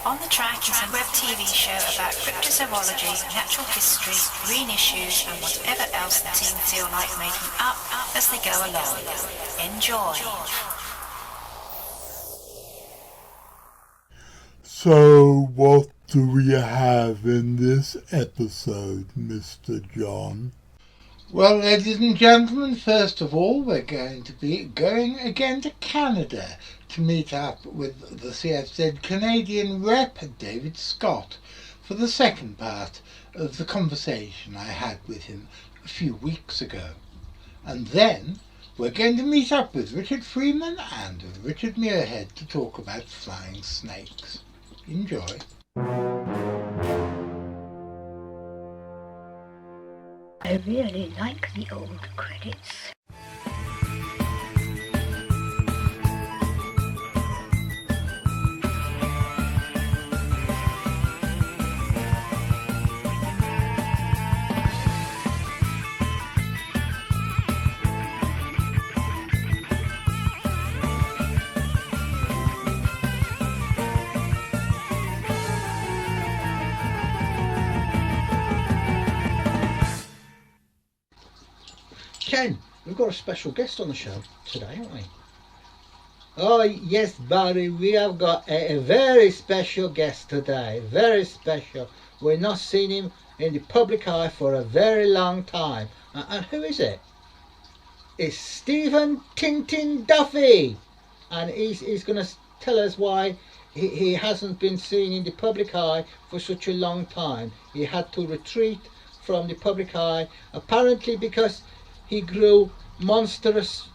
On the Track is a web TV show about cryptozoology, natural history, green issues, and whatever else the team feel like making up as they go along. Enjoy. So, what do we have in this episode, Mr. John? Well, ladies and gentlemen, first of all, we're going to be going again to Canada to meet up with the CFZ Canadian rep, David Scott, for the second part of the conversation I had with him a few weeks ago. And then we're going to meet up with Richard Freeman and with Richard Muirhead to talk about flying snakes. Enjoy. I really like the old credits. Ken, we've got a special guest on the show today, haven't we? Oh, yes, Barry, we have got a very special guest today. Very special. We've not seen him in the public eye for a very long time. And who is it? It's Stephen Tintin Duffy. And he's going to tell us why he hasn't been seen in the public eye for such a long time. He had to retreat from the public eye, apparently because he grew monstrous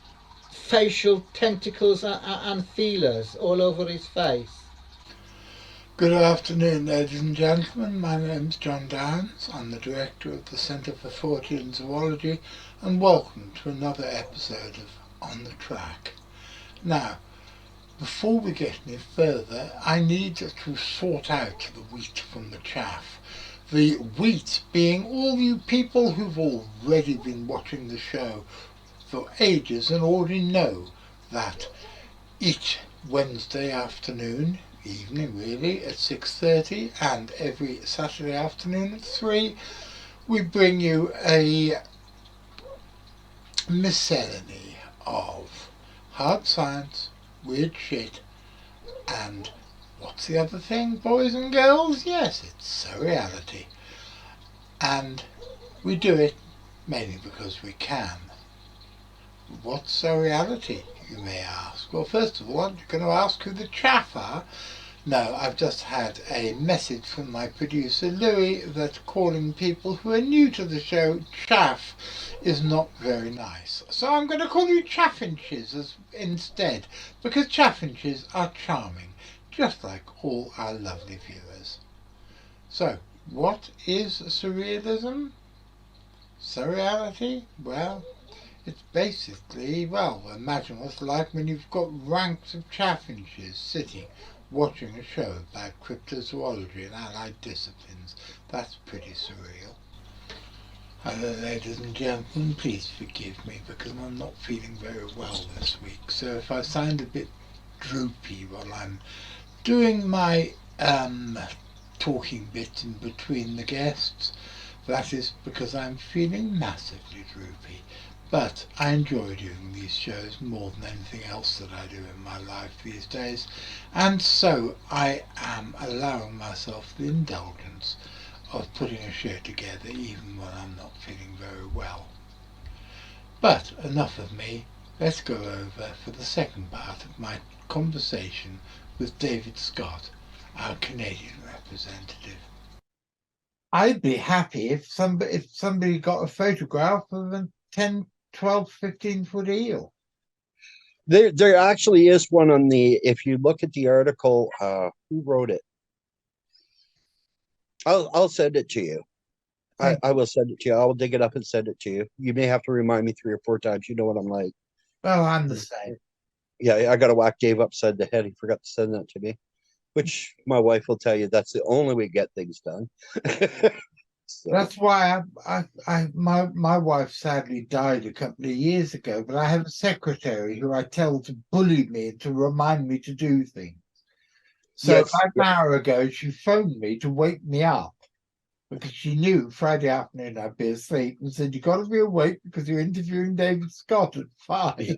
facial tentacles and feelers all over his face. Good afternoon, ladies and gentlemen. My name's John Downs. I'm the director of the Centre for Fortean Zoology, and welcome to another episode of On the Track. Now, before we get any further, I need to sort out the wheat from the chaff. The wheat being all you people who've already been watching the show for ages and already know that each Wednesday afternoon, evening really, at 6:30 and every Saturday afternoon at 3, we bring you a miscellany of hard science, weird shit, and what's the other thing, boys and girls? Yes, it's surreality. And we do it mainly because we can. What's surreality, you may ask? Well, first of all, I'm going to ask who the chaff are. No, I've just had a message from my producer, Louis, that calling people who are new to the show chaff is not very nice. So I'm going to call you chaffinches instead, because chaffinches are charming, just like all our lovely viewers. So, what is surrealism? Surreality? Well, it's basically, imagine what's like when you've got ranks of chaffinches sitting watching a show about cryptozoology and allied disciplines. That's pretty surreal. Hello, ladies and gentlemen, please forgive me because I'm not feeling very well this week. So if I sound a bit droopy while I'm doing my talking bit in between the guests, that is because I'm feeling massively droopy. But I enjoy doing these shows more than anything else that I do in my life these days, and so I am allowing myself the indulgence of putting a show together even when I'm not feeling very well. But enough of me. Let's go over for the second part of my conversation with David Scott, our Canadian representative. I'd be happy if somebody got a photograph of a 10, 12, 15-foot eel. There actually is one on the, if you look at the article, who wrote it? I'll send it to you. I will send it to you. I will dig it up and send it to you. You may have to remind me 3 or 4 times. You know what I'm like. Well, I'm the same. Yeah, I got to whack Dave upside the head. He forgot to send that to me, which my wife will tell you that's the only way to get things done. So. That's why my wife sadly died a couple of years ago, but I have a secretary who I tell to bully me to remind me to do things. So Yes. about an hour ago, she phoned me to wake me up because she knew Friday afternoon I'd be asleep and said, "You got to be awake because you're interviewing David Scott at 5."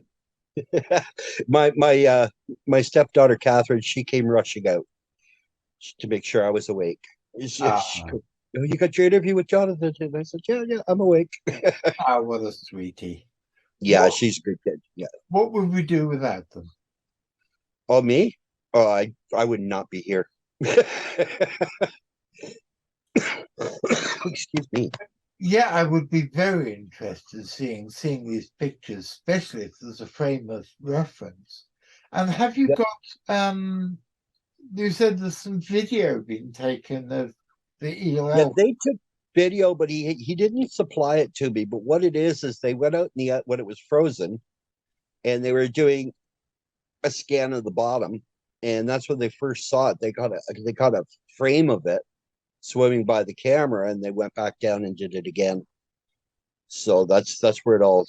My stepdaughter Catherine, she came rushing out to make sure I was awake. She Ah, goes, "Oh, you got your interview with Jonathan?" And I said, "Yeah, I'm awake." what a sweetie. Yeah, What she's a good kid. Yeah. what would we do without them? Oh, me? Oh, I would not be here. Excuse me. Yeah, I would be very interested seeing these pictures, especially if there's a frame of reference. And have you Yeah, got you said there's some video being taken of the yeah, EOL. they took video, but he didn't supply it to me. But what it is they went out in the when it was frozen, and they were doing a scan of the bottom, and that's when they first saw it. They got a frame of it swimming by the camera, and they went back down and did it again. So that's where it all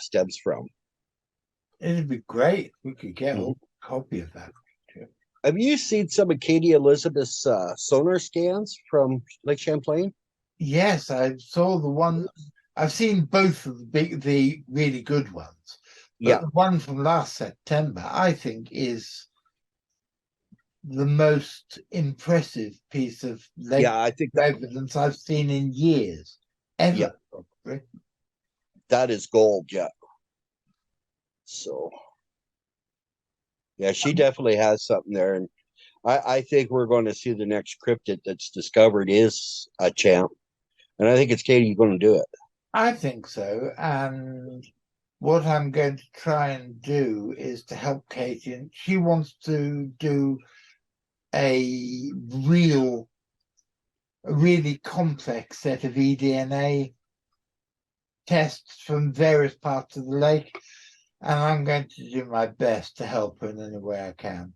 stems from. It'd be great if we could get Mhm. a copy of that picture. Have you seen some of Katie Elizabeth's sonar scans from Lake Champlain? Yes, I saw the one. I've seen both of the really good ones, but Yeah, the one from last September, I think, is the most impressive piece of lake yeah, I think evidence I've seen in years, yeah, ever, probably. that is gold. Yeah. So yeah, she definitely has something there, and I think we're going to see the next cryptid that's discovered is a champ, and I think it's Katie going to do it. I think so, and what I'm going to try and do is to help Katie, and she wants to do a really complex set of eDNA tests from various parts of the lake, and I'm going to do my best to help her in any way I can.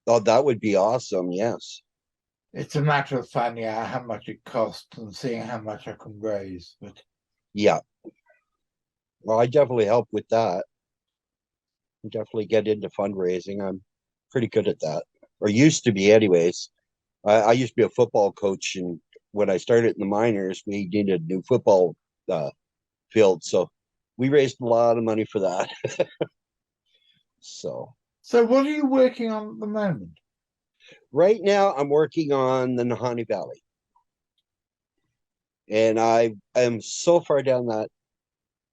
Oh, that would be awesome. Yes. It's a matter of finding out how much it costs and seeing how much I can raise. But Yeah. Well, I definitely help with that. Definitely get into fundraising. I'm pretty good at that, or used to be, anyways. I used to be a football coach, and when I started in the minors, we needed a new football uh, field, so we raised a lot of money for that. So what are you working on at the moment? right now, I'm working on the Nahanni Valley, and I am so far down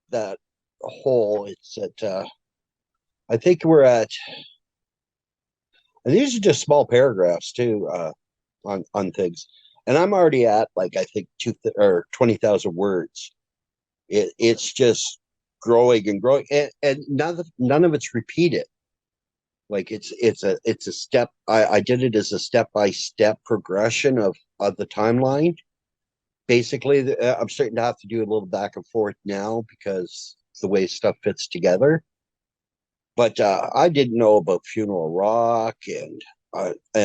that hole. It's at I think we're at. And these are just small paragraphs too on things, and I'm already at like I think 20,000 words. It's just growing and growing, and none of it's repeated. Like it's a step. I did it as a step-by-step progression of the timeline. Basically, I'm starting to have to do a little back and forth now because the way stuff fits together. But I didn't know about Funeral Rock and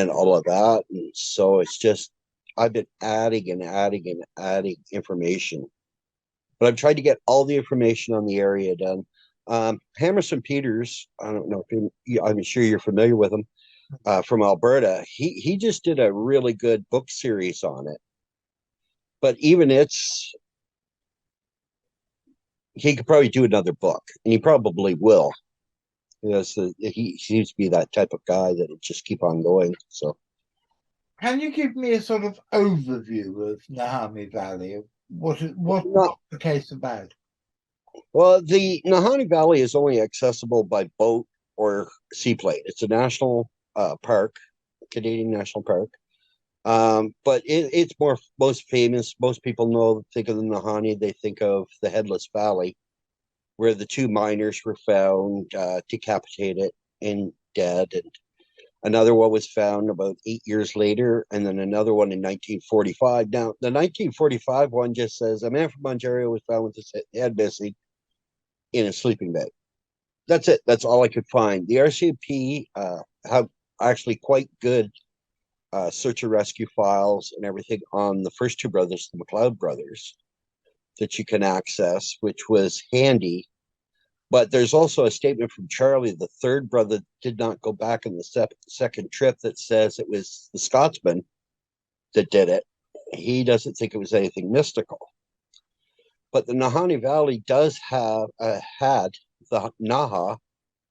all of that, and so it's just I've been adding and adding and adding information. But I've tried to get all the information on the area done. Hammerson Peters, I don't know if I'm sure you're familiar with him from Alberta. He just did a really good book series on it. But even he could probably do another book, and he probably will. He seems to be that type of guy that'll just keep on going. So, Can you give me a sort of overview of Nahanni Valley? What's no, the case about? well, the Nahanni Valley is only accessible by boat or seaplane. It's a national park, Canadian national park. But it's most famous. Most people think of the Nahanni. They think of the Headless Valley, where the two miners were found decapitated and dead, and another one was found about 8 years later, and then another one in 1945. Now, the 1945 one just says a man from Ontario was found with his head missing in a sleeping bag. That's it. That's all I could find. The RCMP have actually quite good search and rescue files and everything on the first two brothers, the McLeod brothers, that you can access, which was handy. But there's also a statement from Charlie, the third brother, did not go back on the second trip, that says it was the Scotsman that did it. He doesn't think it was anything mystical. But the Nahanni Valley does have had the Naha,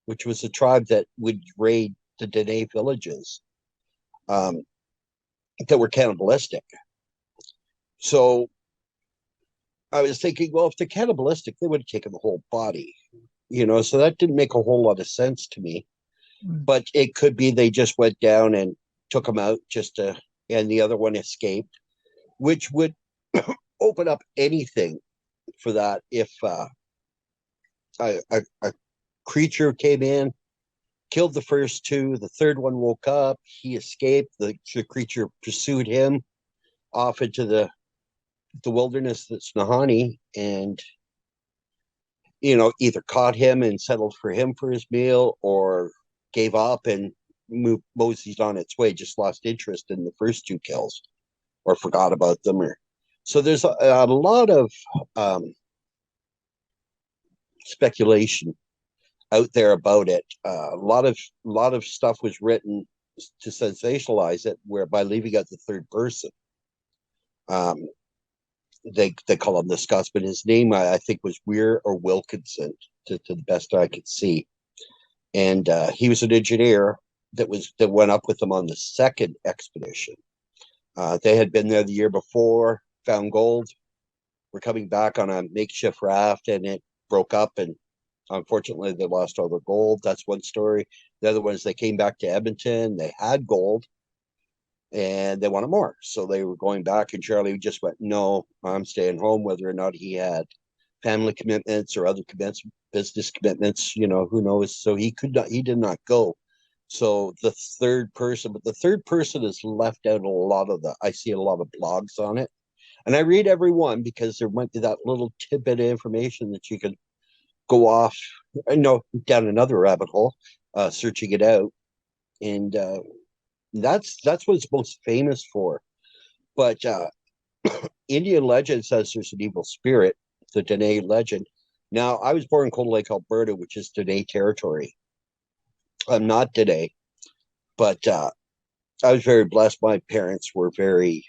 which was a tribe that would raid the Dene villages that were cannibalistic. So I was thinking, well, if they're cannibalistic, they would have taken the whole body, so that didn't make a whole lot of sense to me. But it could be they just went down and took them out and the other one escaped, which would open up anything for that. If a creature came in, killed the first two, the third one woke up, he escaped, the creature pursued him off into the wilderness that's Nahanni, and either caught him and settled for him for his meal, or gave up and moseyed on its way, just lost interest in the first two kills or forgot about them. So there's a lot of speculation out there about it. A lot of stuff was written to sensationalize it, whereby leaving out the third person. They call him the Scotsman. His name, I think, was Weir or Wilkinson, to the best I could see. And he was an engineer that went up with them on the second expedition. They had been there the year before, found gold, were coming back on a makeshift raft, and it broke up, and unfortunately they lost all their gold. That's one story. The other one is they came back to Edmonton, they had gold, and they wanted more. So they were going back, and Charlie just went, no, I'm staying home, whether or not he had family commitments or other business commitments, who knows. So he did not go. So the third person is left out I see a lot of blogs on it. And I read every one because there might be that little tidbit of information that you could go off, down another rabbit hole, searching it out. And that's what it's most famous for. But Indian legend says there's an evil spirit, the Dene legend. Now, I was born in Cold Lake, Alberta, which is Dene territory. I'm not Dene, but I was very blessed. My parents were very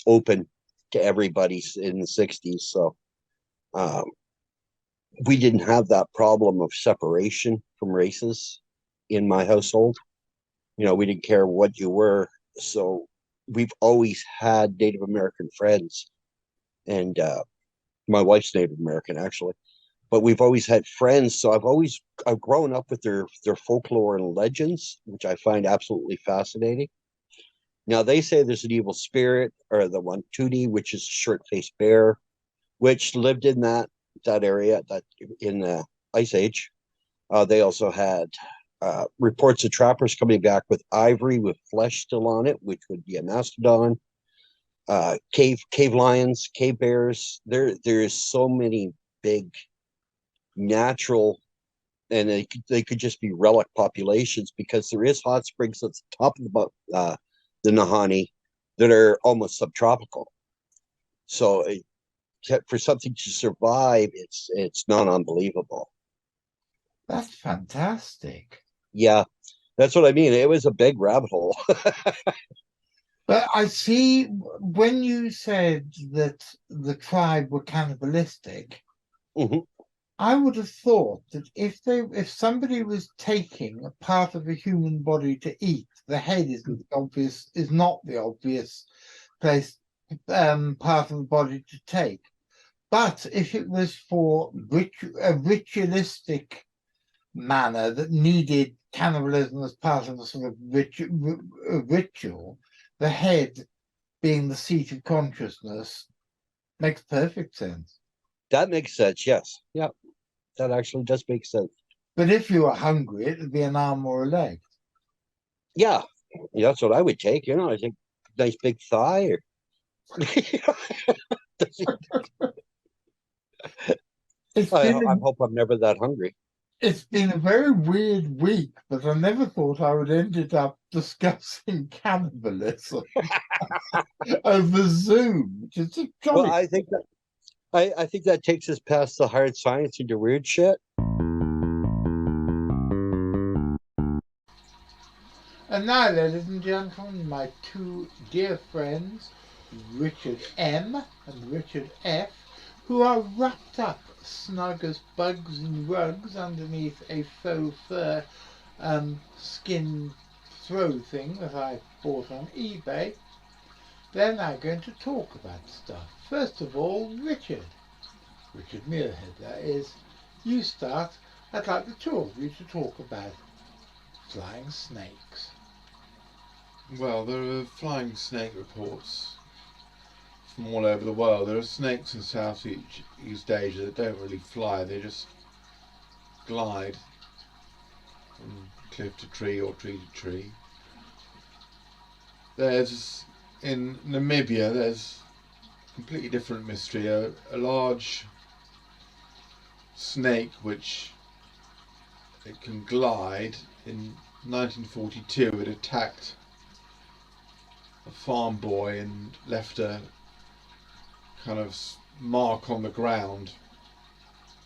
open to everybody in the 60s. So we didn't have that problem of separation from races in my household. We didn't care what you were. So we've always had Native American friends, and my wife's Native American, actually. But we've always had friends. So I've grown up with their folklore and legends, which I find absolutely fascinating. Now, they say there's an evil spirit, or the Wantuni, which is a short-faced bear, which lived in that area, that in the Ice Age. They also had reports of trappers coming back with ivory with flesh still on it, which would be a mastodon. Cave lions, cave bears. There is so many big natural, and they could just be relic populations, because there is hot springs at the top of the Nahanni that are almost subtropical. So for something to survive, it's not unbelievable. That's fantastic. Yeah, that's what I mean. It was a big rabbit hole. But I see, when you said that the tribe were cannibalistic, Mm-hmm. I would have thought that if somebody was taking a part of a human body to eat, the head is not the obvious place part of the body to take. But if it was for a ritualistic manner that needed cannibalism as part of a sort of ritual, the head being the seat of consciousness makes perfect sense. That makes sense, yes. Yeah, that actually does make sense. But if you were hungry, it would be an arm or a leg. Yeah, that's what I would take. I think nice big thigh. I hope I'm never that hungry. It's been a very weird week, but I never thought I would ended up discussing cannibalism over Zoom, which is Well, I think that I think that takes us past the hard science into weird shit. And now, ladies and gentlemen, my two dear friends, Richard M. and Richard F., who are wrapped up snug as bugs in rugs underneath a faux fur skin throw thing that I bought on eBay. They're now going to talk about stuff. First of all, Richard Muirhead, that is. You start. I'd like the two of you to talk about flying snakes. Well, there are flying snake reports from all over the world. There are snakes in Southeast Asia that don't really fly, they just glide from cliff to tree or tree to tree. There's, in Namibia, there's a completely different mystery. A large snake which it can glide. In 1942 it attacked a farm boy and left a kind of mark on the ground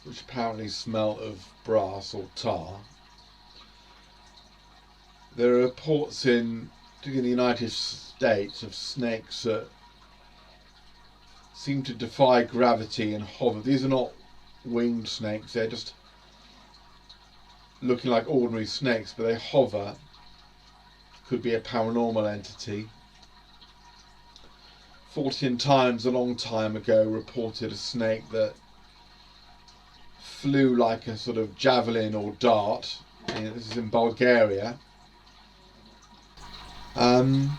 which apparently smelt of brass or tar. There are reports particularly in the United States, of snakes that seem to defy gravity and hover. These are not winged snakes, they're just looking like ordinary snakes, but they hover. Could be a paranormal entity. Fortean Times a long time ago reported a snake that flew like a sort of javelin or dart. This is in Bulgaria. And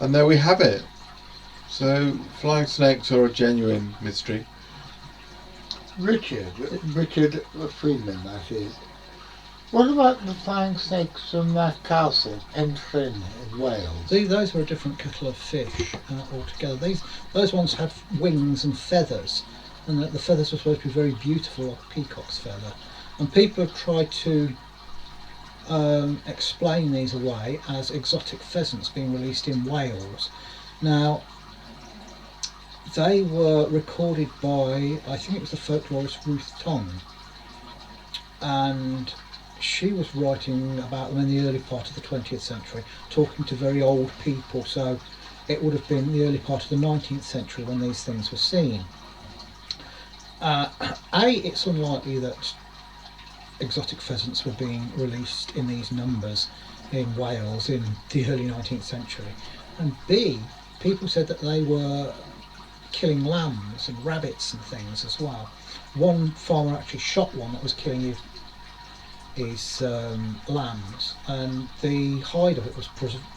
there we have it. So flying snakes are a genuine mystery. Richard Freeman, that is. What about the flying snakes from that castle, Penllyn in Wales? Those were a different kettle of fish altogether. Those ones had wings and feathers, and the feathers were supposed to be very beautiful, like a peacock's feather. And people have tried to explain these away as exotic pheasants being released in Wales. Now, they were recorded by, I think it was the folklorist Ruth Tong, and she was writing about them in the early part of the 20th century, talking to very old people, so it would have been the early part of the 19th century when these things were seen. It's unlikely that exotic pheasants were being released in these numbers in Wales in the early 19th century, and B, people said that they were killing lambs and rabbits and things as well. One farmer actually shot one that was killing his lambs, and the hide of it was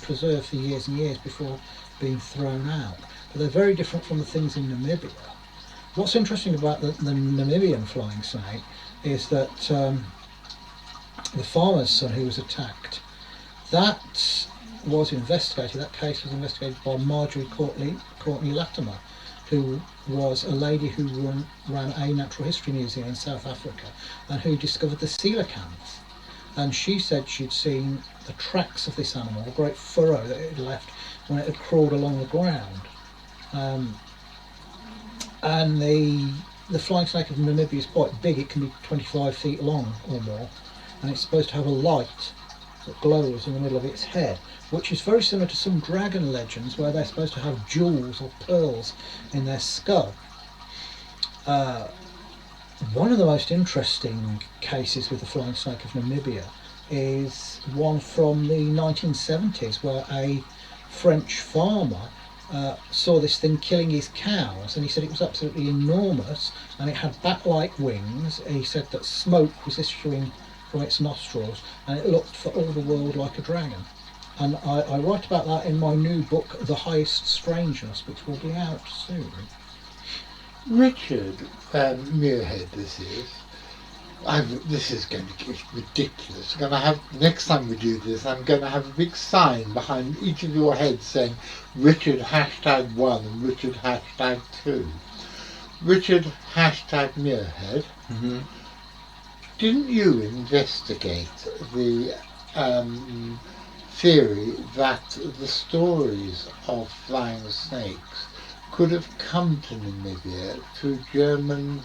preserved for years and years before being thrown out. But they're very different from the things in Namibia. What's interesting about the Namibian flying snake is that the farmer's son who was attacked, that case was investigated by Marjorie Courtney Latimer, who was a lady who ran a natural history museum in South Africa and who discovered the coelacanth. And she said she'd seen the tracks of this animal, the great furrow that it had left when it had crawled along the ground. And the flying snake of Namibia is quite big. It can be 25 feet long or more, and it's supposed to have a light that glows in the middle of its head, which is very similar to some dragon legends where they're supposed to have jewels or pearls in their skull. One of the most interesting cases with the flying snake of Namibia is one from the 1970s, where a French farmer saw this thing killing his cows, and he said it was absolutely enormous and it had bat-like wings. He said that smoke was issuing from its nostrils and it looked for all the world like a dragon. And I write about that in my new book, The Highest Strangeness, which will be out soon. Richard Muirhead, this is going to get ridiculous. Next time we do this, I'm going to have a big sign behind each of your heads saying Richard #1 and Richard #2. Richard Muirhead, didn't you investigate the theory that the stories of flying snakes could have come to Namibia through German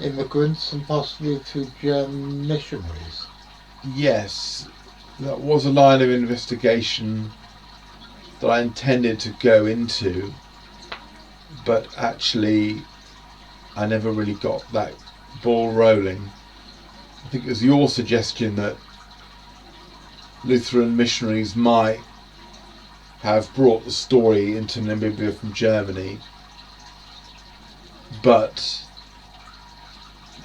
immigrants and possibly through German missionaries. Yes, that was a line of investigation that I intended to go into, but actually I never really got that ball rolling. I think it was your suggestion that Lutheran missionaries might have brought the story into Namibia from Germany, but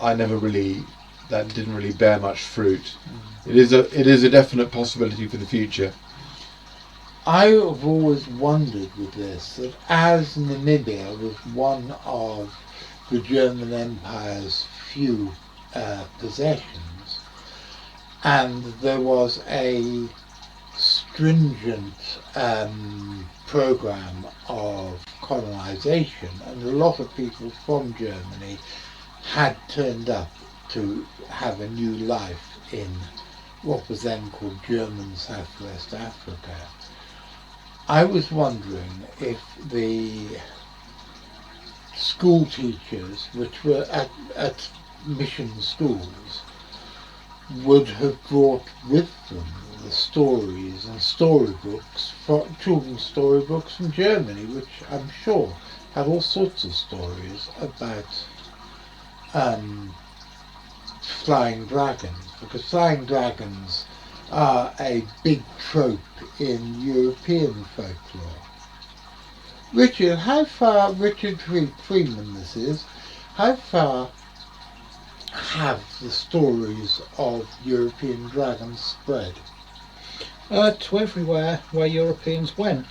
I never really, that didn't really bear much fruit. It is a definite possibility for the future. I have always wondered with this, that as Namibia was one of the German Empire's few possessions, and there was a stringent program of colonization, and a lot of people from Germany had turned up to have a new life in what was then called German Southwest Africa. I was wondering if the school teachers, which were at mission schools, would have brought with them the stories and storybooks, children's storybooks from Germany, which I'm sure have all sorts of stories about flying dragons, because flying dragons are a big trope in European folklore. Richard, how far, Richard Freeman this is, how far have the stories of European dragons spread? To everywhere where Europeans went.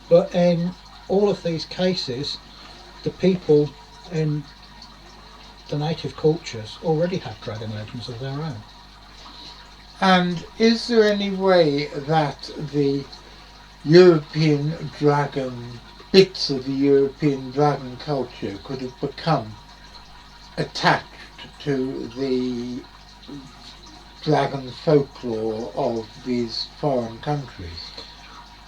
But in all of these cases, the people in the native cultures already had dragon legends of their own. And is there any way that the European dragon, bits of the European dragon culture could have become attached to the dragon folklore of these foreign countries?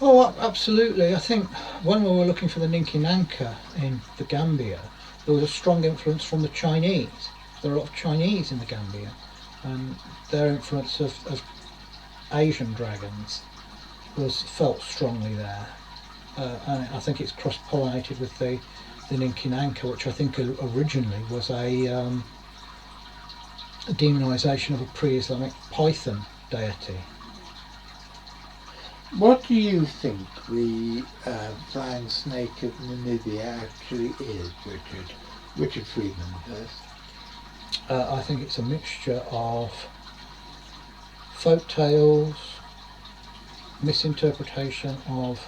Oh, absolutely. I think when we were looking for the Ninki Nanka in the Gambia, there was a strong influence from the Chinese. There are a lot of Chinese in the Gambia, and their influence of Asian dragons was felt strongly there. And I think it's cross-pollinated with the Ninki Nanka, which I think originally was a demonisation of a pre-Islamic python deity. What do you think the flying snake of Namibia actually is, Richard? Richard Freeman first. I think it's a mixture of folk tales, misinterpretation of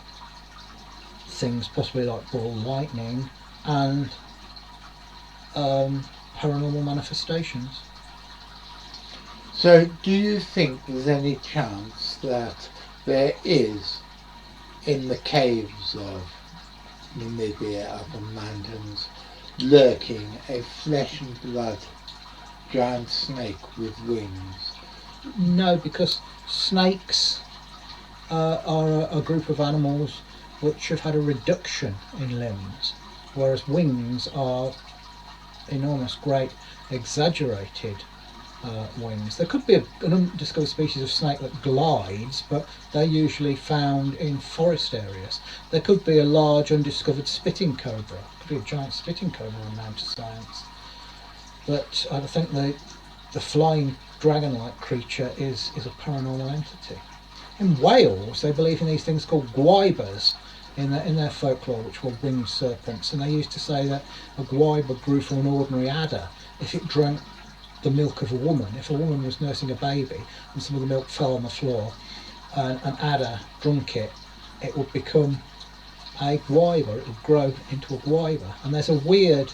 things possibly like ball lightning, and paranormal manifestations. So do you think there's any chance that there is, in the caves of Namibia, up the mountains, lurking a flesh and blood giant snake with wings? No, because snakes are a group of animals which have had a reduction in limbs, whereas wings are enormous, great, exaggerated wings. There could be an undiscovered species of snake that glides, but they're usually found in forest areas. There could be a large undiscovered spitting cobra. Could be a giant spitting cobra unknown to science. But I think the flying dragon-like creature is a paranormal entity. In Wales, they believe in these things called gwybers in their folklore, which were winged serpents, and they used to say that a gwyber grew from an ordinary adder if it drank the milk of a woman. If a woman was nursing a baby and some of the milk fell on the floor and an adder drunk it, it would become a gwyber, it would grow into a gwyber. And there's a weird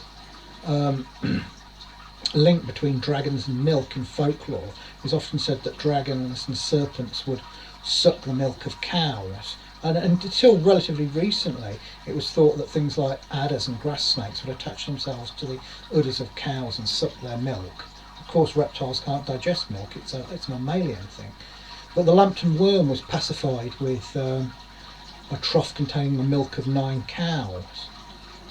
link between dragons and milk in folklore. It's often said that dragons and serpents would suck the milk of cows, and until relatively recently it was thought that things like adders and grass snakes would attach themselves to the udders of cows and suck their milk. Of course, reptiles can't digest milk, it's a mammalian thing. But the Lambton worm was pacified with a trough containing the milk of 9 cows,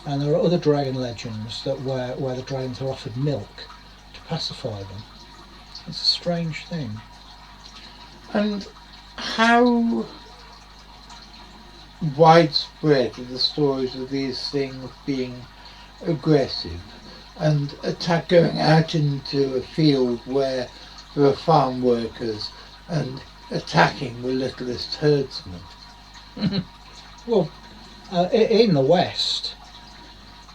And there are other dragon legends that where the dragons are offered milk to pacify them. It's a strange thing. And how widespread are the stories of these things being aggressive and going out into a field where there are farm workers and attacking the littlest herdsmen? Well, in the West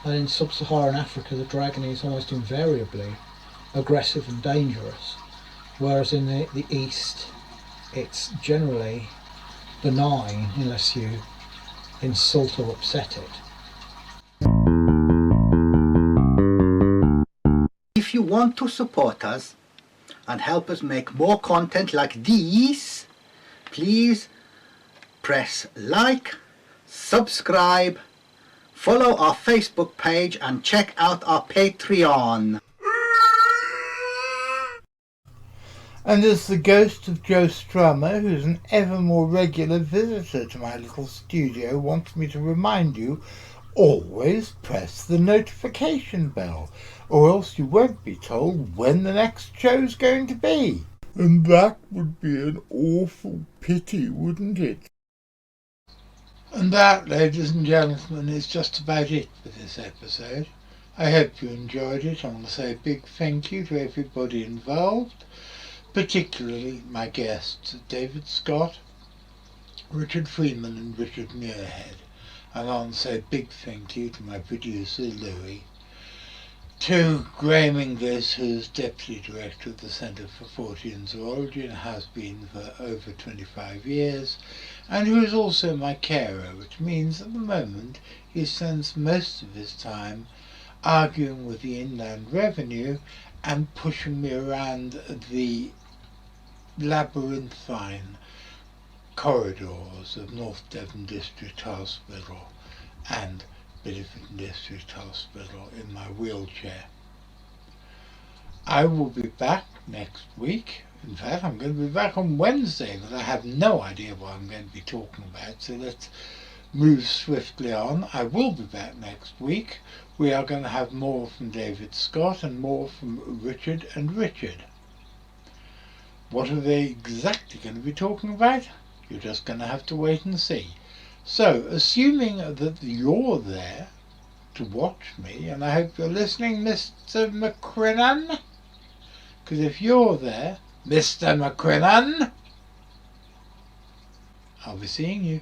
and in sub-Saharan Africa, the dragon is almost invariably aggressive and dangerous, whereas in the East it's generally benign unless you insult or upset it. If you want to support us and help us make more content like these, please press like, subscribe, follow our Facebook page and check out our Patreon. And as the ghost of Joe Strummer, who's an ever more regular visitor to my little studio, wants me to remind you, always press the notification bell, or else you won't be told when the next show's going to be. And that would be an awful pity, wouldn't it? And that, ladies and gentlemen, is just about it for this episode. I hope you enjoyed it. I want to say a big thank you to everybody involved, particularly my guests, David Scott, Richard Freeman and Richard Muirhead. And I want to say a big thank you to my producer, Louis, to Graham Inglis, who's Deputy Director of the Centre for Fortean Zoology and has been for over 25 years, and who is also my carer, which means at the moment he spends most of his time arguing with the Inland Revenue and pushing me around the labyrinthine corridors of North Devon District Hospital and Bideford District Hospital in my wheelchair. I will be back next week. In fact, I'm going to be back on Wednesday, but I have no idea what I'm going to be talking about, so let's move swiftly on. I will be back next week. We are going to have more from David Scott and more from Richard and Richard. What are they exactly going to be talking about? You're just going to have to wait and see. So, assuming that you're there to watch me, and I hope you're listening, Mr. McCrinnan, because if you're there, Mr. McCrinnan, I'll be seeing you.